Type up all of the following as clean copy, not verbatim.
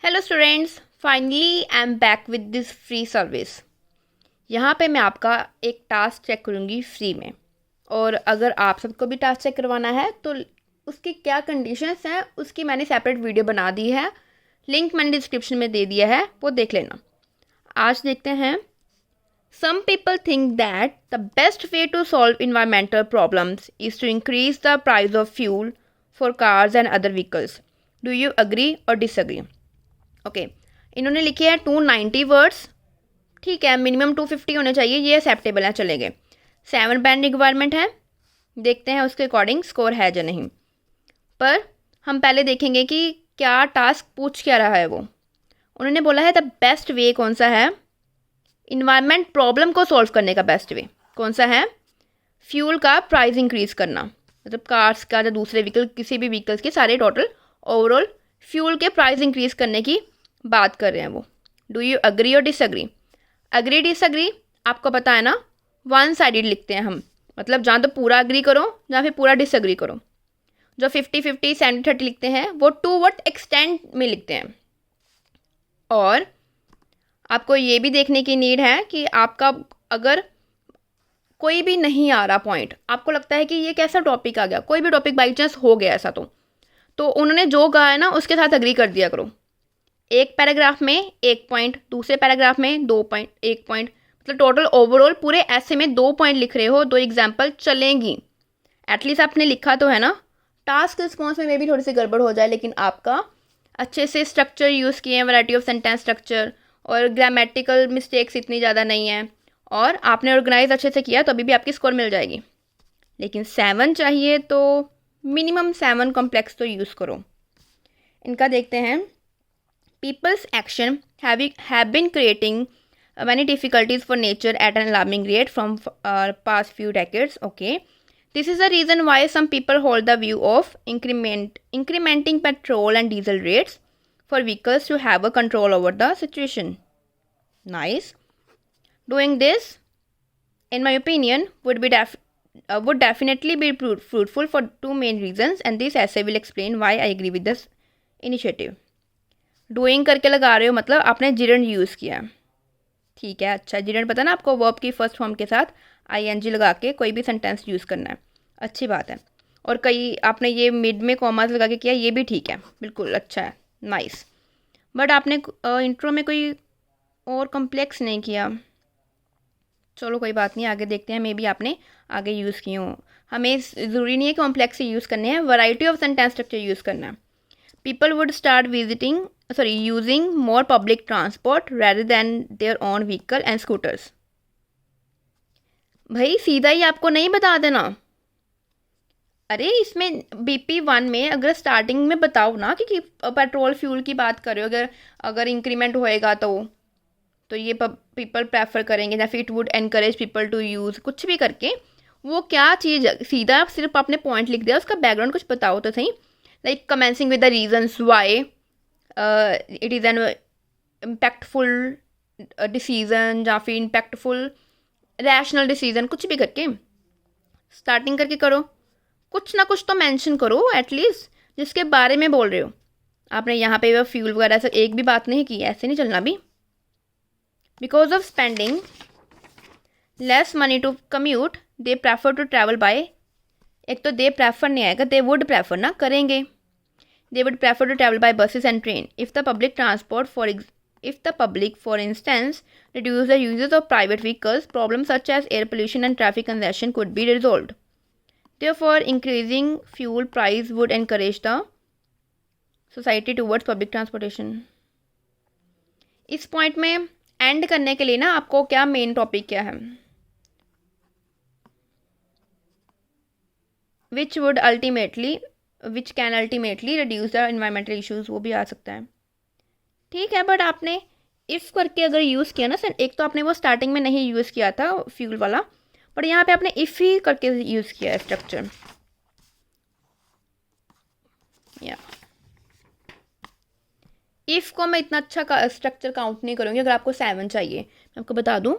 Hello students, finally I am back with this free service. यहाँ पे मैं आपका एक टास्क चेक करूँगी फ्री में। और अगर आप सबको भी टास्क चेक करवाना है तो उसकी क्या कंडीशंस हैं उसकी मैंने सेपरेट वीडियो बना दी है। लिंक मैंने डिस्क्रिप्शन में दे दिया है, वो देख लेना। आज देखते हैं। Some people think that the best way to solve environmental problems is to increase the price of fuel for cars and other vehicles. Do you agree और डिसअग्री? ओके, इन्होंने लिखे हैं 290 वर्ड्स। ठीक है, मिनिमम 250 होने चाहिए, ये एक्सेप्टेबल है, चलेंगे। 7 बैंड रिक्वायरमेंट है, देखते हैं उसके अकॉर्डिंग स्कोर है या नहीं। पर हम पहले देखेंगे कि क्या टास्क पूछ क्या रहा है। वो उन्होंने बोला है द बेस्ट वे कौन सा है, इन्वायरमेंट प्रॉब्लम को सॉल्व करने का बेस्ट वे कौन सा है, फ्यूल का प्राइस इंक्रीज करना, मतलब कार्स का या दूसरे व्हीकल, किसी भी व्हीकल्स के सारे टोटल ओवरऑल फ्यूल के प्राइस इंक्रीज करने की बात कर रहे हैं वो। डू यू अग्री और डिसअग्री? अग्री डिसअग्री आपको पता है ना, वन साइडेड लिखते हैं हम, मतलब जहाँ तो पूरा अग्री करो जहाँ फिर पूरा डिसअग्री करो। जो 50-50 70-30 लिखते हैं वो टू व्हाट एक्सटेंट में लिखते हैं। और आपको ये भी देखने की नीड है कि आपका अगर कोई भी नहीं आ रहा पॉइंट, आपको लगता है कि ये कैसा टॉपिक आ गया, कोई भी टॉपिक बाई चांस हो गया ऐसा, तो उन्होंने जो कहा है ना उसके साथ अग्री कर दिया करो। एक पैराग्राफ में 1 पॉइंट, दूसरे पैराग्राफ में 2 पॉइंट, 1 पॉइंट, मतलब टोटल ओवरऑल पूरे ऐसे में 2 पॉइंट लिख रहे हो, 2 एग्जाम्पल चलेंगी। एटलीस्ट आपने लिखा तो है ना। टास्क रिस्पॉन्स में भी थोड़ी सी गड़बड़ हो जाए, लेकिन आपका अच्छे से स्ट्रक्चर यूज़ किए हैं, वैरायटी ऑफ सेंटेंस स्ट्रक्चर, और ग्रामेटिकल मिस्टेक्स इतनी ज़्यादा नहीं है, और आपने ऑर्गेनाइज अच्छे से किया तो अभी भी आपकी स्कोर मिल जाएगी। लेकिन 7 चाहिए तो मिनिमम 7 कॉम्प्लेक्स तो यूज़ करो। इनका देखते हैं। People's action have been creating many difficulties for nature at an alarming rate from past few decades. Okay, this is the reason why some people hold the view of incrementing petrol and diesel rates for vehicles to have a control over the situation. Nice. Doing this, in my opinion, would definitely be fruitful for two main reasons, and this essay will explain why I agree with this initiative. Doing करके लगा रहे हो मतलब आपने gerund use किया, ठीक है। अच्छा, जिरंड पता ना आपको, वर्ब की फर्स्ट फॉर्म के साथ आईएनजी लगा के कोई भी सेंटेंस यूज़ करना है, अच्छी बात है। और कई आपने ये मिड में कॉमास लगा के किया, ये भी ठीक है, बिल्कुल अच्छा है, नाइस। बट आपने इंट्रो में कोई और कॉम्प्लेक्स नहीं किया। चलो कोई बात नहीं, आगे देखते हैं, मे बी आपने आगे यूज़ किए हों। हमें ज़रूरी नहीं है कॉम्प्लेक्स यूज़ करने हैं, variety of sentence structure use करना है। People would start using more public transport rather than their own vehicle and scooters. भाई सीधा ही आपको नहीं बता देना। अरे इसमें BP1 में अगर स्टार्टिंग में बताओ ना कि पेट्रोल फ्यूल की बात कर रहे हो, अगर इंक्रीमेंट होएगा तो ये पीपल प्रेफर करेंगे, या फिर it would encourage people to use, कुछ भी करके वो क्या चीज़, सीधा सिर्फ आपने पॉइंट लिख दिया, उसका बैकग्राउंड कुछ बताओ तो सही। like commencing with the reasons why it is an impactful decision या फिर impactful rational decision, कुछ भी करके स्टार्टिंग करके करो, कुछ ना कुछ तो मेंशन करो एटलीस्ट जिसके बारे में बोल रहे हो। आपने यहाँ पे फ्यूल वगैरह से एक भी बात नहीं की, ऐसे नहीं चलना भी। Because of spending less money to commute they prefer to travel by, एक तो दे प्रेफर नहीं आएगा, दे वुड प्रेफर ना करेंगे। They would prefer to travel by buses and train. If the public, for instance, reduce the uses of private vehicles, problems such as air pollution and traffic congestion could be resolved. Therefore, increasing fuel price would encourage the society towards public transportation. इस point में and करने के लिए ना आपको क्या main topic क्या है, which can ultimately reduce the environmental issues, वो भी आ सकता है, ठीक है। बट आपने इफ़ करके अगर यूज़ किया ना, एक तो आपने वो स्टार्टिंग में नहीं यूज़ किया था फ्यूल वाला, बट यहाँ पे आपने इफ़ ही करके यूज़ किया है स्ट्रक्चर, या इफ़ को मैं इतना अच्छा स्ट्रक्चर काउंट नहीं करूँगी। अगर आपको 7 चाहिए, मैं आपको बता दूँ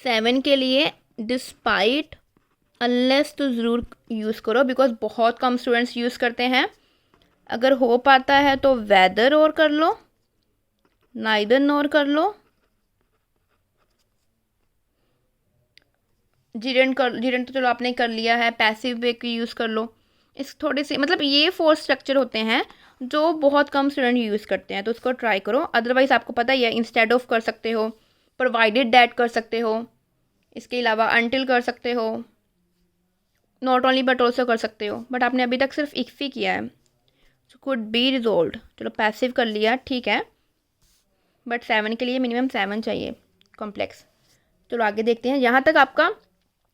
7 के लिए डिस्पाइट अनलेस तो ज़रूर यूज़ करो, बिकॉज बहुत कम स्टूडेंट्स यूज़ करते हैं। अगर हो पाता है तो वेदर और कर लो, नाइदर नॉर कर लो, जिरेंट तो चलो आपने कर लिया है, पैसिव वे की यूज़ कर लो। इस थोड़े से मतलब ये 4 स्ट्रक्चर होते हैं जो बहुत कम स्टूडेंट यूज़ करते हैं, तो उसको ट्राई करो। अदरवाइज़ आपको पता ही है, इंस्टेड ऑफ कर सकते हो, प्रोवाइडेड दैट कर सकते हो, इसके अलावा अनटिल कर सकते हो, नॉट ओनली बट ऑल्सो कर सकते हो, बट आपने अभी तक सिर्फ इफ ही किया है। सो कुड बी रिजोल्व, चलो पैसिव कर लिया, ठीक है, बट 7 के लिए मिनिमम 7 चाहिए कॉम्प्लेक्स। चलो आगे देखते हैं। यहाँ तक आपका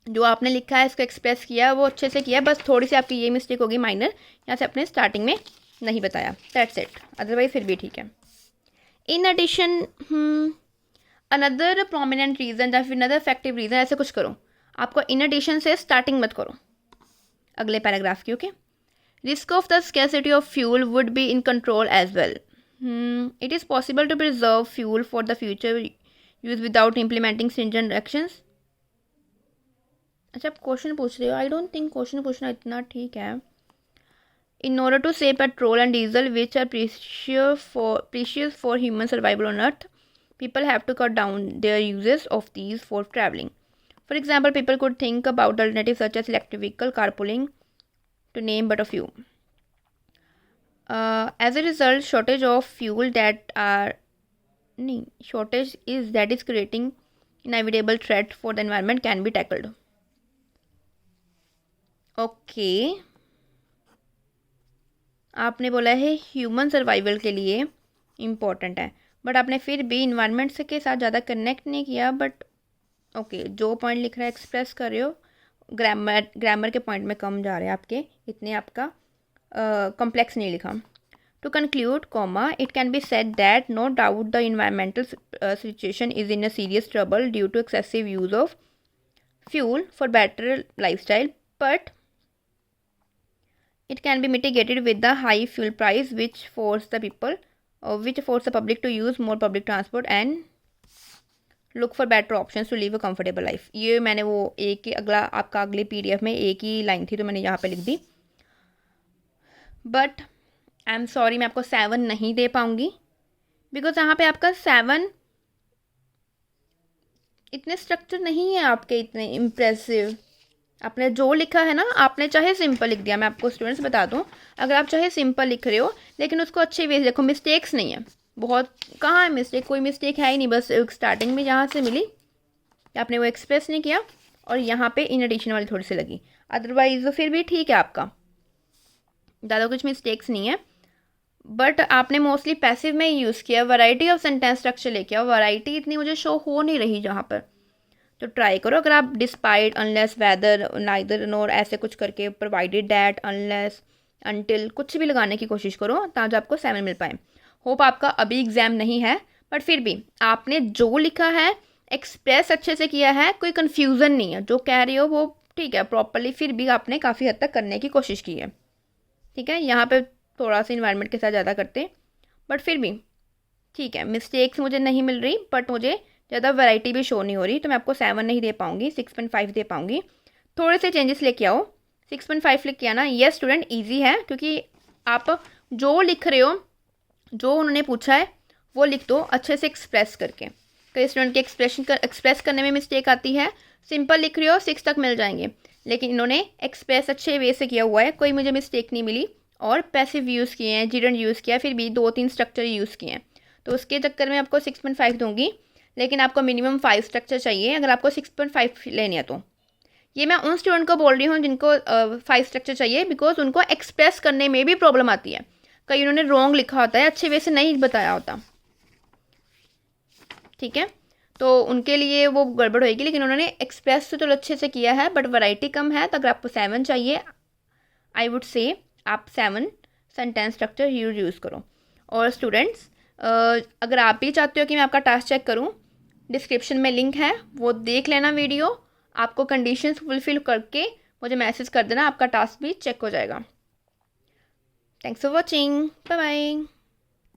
जो आपने लिखा है, इसको एक्सप्रेस किया, वो अच्छे से किया, बस थोड़ी सी आपकी ये मिस्टेक होगी माइनर, यहाँ से अपने स्टार्टिंग में नहीं बताया, दैट्स इट, अदरवाइज फिर भी ठीक है। In addition another prominent reason या फिर अनदर इफेक्टिव रीज़न, ऐसे कुछ करो। आपको इन एडिशन से स्टार्टिंग मत करो अगले पैराग्राफ की, okay. Risk of the scarcity of fuel would be in control as well. It is possible to preserve fuel for the future use without implementing stringent actions. अच्छा, आप question पूछ रहे हो, आई डोंट थिंक क्वेश्चन पूछना इतना ठीक है। In order to save petrol and diesel which are precious for human survival on earth, people have to cut down their uses of these for traveling. For example, people could think about alternatives such as electric vehicle, carpooling, to name but a few. As a result, shortage is creating inevitable threat for the environment can be tackled. Okay. आपने बोला है human survival के लिए important है, but आपने फिर भी environment से के साथ ज़्यादा कनेक्ट नहीं किया, बट ओके, जो पॉइंट लिख रहा है एक्सप्रेस कर रहे हो, ग्रामर के पॉइंट में कम जा रहे हैं आपके, इतने आपका कॉम्प्लेक्स नहीं लिखा। To conclude comma, it can be said that no doubt the environmental situation is in a serious trouble due to excessive use of fuel for better lifestyle, but it can be mitigated with the high fuel price which force the public to use more public transport and look for better options to live a comfortable life. ये मैंने वो एक ही आपका अगले PDF में एक ही line थी तो मैंने यहाँ पे लिख दी, बट आई एम सॉरी मैं आपको 7 नहीं दे पाऊँगी, बिकॉज यहाँ पे आपका 7 इतने स्ट्रक्चर नहीं है आपके, इतने इम्प्रेसिव। आपने जो लिखा है ना, आपने चाहे सिंपल लिख दिया, मैं आपको स्टूडेंट्स बता दूं, अगर आप चाहे सिंपल लिख रहे हो लेकिन उसको अच्छे वे से लिखो, मिस्टेक्स नहीं है बहुत, कहाँ है मिस्टेक, कोई मिस्टेक है ही नहीं, बस स्टार्टिंग में जहाँ से मिली आपने वो एक्सप्रेस नहीं किया और यहाँ पे इन एडिशन वाली थोड़ी सी लगी, अदरवाइज फिर भी ठीक है आपका, ज़्यादा कुछ मिस्टेक्स नहीं है, बट आपने मोस्टली पैसिव में ही यूज़ किया, वैरायटी ऑफ सेंटेंस स्ट्रक्चर लेके आओ, वैरायटी इतनी मुझे शो हो नहीं रही जहाँ पर, तो ट्राई करो। अगर आप डिस्पाइट, अनलेस, वेदर, नाइदर नोर ऐसे कुछ करके, प्रोवाइडेड दैट, अनलेस, अनटिल कुछ भी लगाने की कोशिश करो ताकि आपको 7 मिल पाए। होप आपका अभी एग्जाम नहीं है, बट फिर भी आपने जो लिखा है एक्सप्रेस अच्छे से किया है, कोई कन्फ्यूज़न नहीं है, जो कह रही हो वो ठीक है प्रॉपरली, फिर भी आपने काफ़ी हद तक करने की कोशिश की है, ठीक है। यहाँ पे थोड़ा सा इन्वायरमेंट के साथ ज़्यादा करते, बट फिर भी ठीक है, मिस्टेक्स मुझे नहीं मिल रही, बट मुझे ज़्यादा वैरायटी भी शो नहीं हो रही, तो मैं आपको 7 नहीं दे पाऊँगी, 6.5 दे पाऊँगी। थोड़े से चेंजेस लेके आओ, 6.5 लिख के आना। यस स्टूडेंट, ईजी है क्योंकि आप जो लिख रहे हो, जो उन्होंने पूछा है वो लिख दो अच्छे से एक्सप्रेस करके। कई स्टूडेंट के एक्सप्रेस करने में मिस्टेक आती है, सिंपल लिख रहे हो 6 तक मिल जाएंगे, लेकिन इन्होंने एक्सप्रेस अच्छे वे से किया हुआ है, कोई मुझे मिस्टेक नहीं मिली, और पैसिव यूज़ किए हैं, जिडेंट यूज़ किया, फिर भी 2-3 स्ट्रक्चर यूज़ किए हैं, तो उसके चक्कर में आपको 6.5 दूंगी, लेकिन आपको मिनिमम 5 स्ट्रक्चर चाहिए अगर आपको 6.5 लेनी है। तो ये मैं उन स्टूडेंट को बोल रही हूँ जिनको 5 स्ट्रक्चर चाहिए, बिकॉज उनको एक्सप्रेस करने में भी प्रॉब्लम आती है, कई उन्होंने रॉन्ग लिखा होता है, अच्छे वे से नहीं बताया होता, ठीक है, तो उनके लिए वो गड़बड़ होएगी, लेकिन उन्होंने एक्सप्रेस तो अच्छे से किया है, बट वैरायटी कम है, तो अगर आपको 7 चाहिए, आई वुड से आप 7 सेंटेंस स्ट्रक्चर यूज़ करो। और स्टूडेंट्स, अगर आप भी चाहते हो कि मैं आपका टास्क चेक करूं, डिस्क्रिप्शन में लिंक है, वो देख लेना वीडियो, आपको कंडीशंस फुलफिल करके मुझे मैसेज कर देना, आपका टास्क भी चेक हो जाएगा। Thanks for watching, bye bye.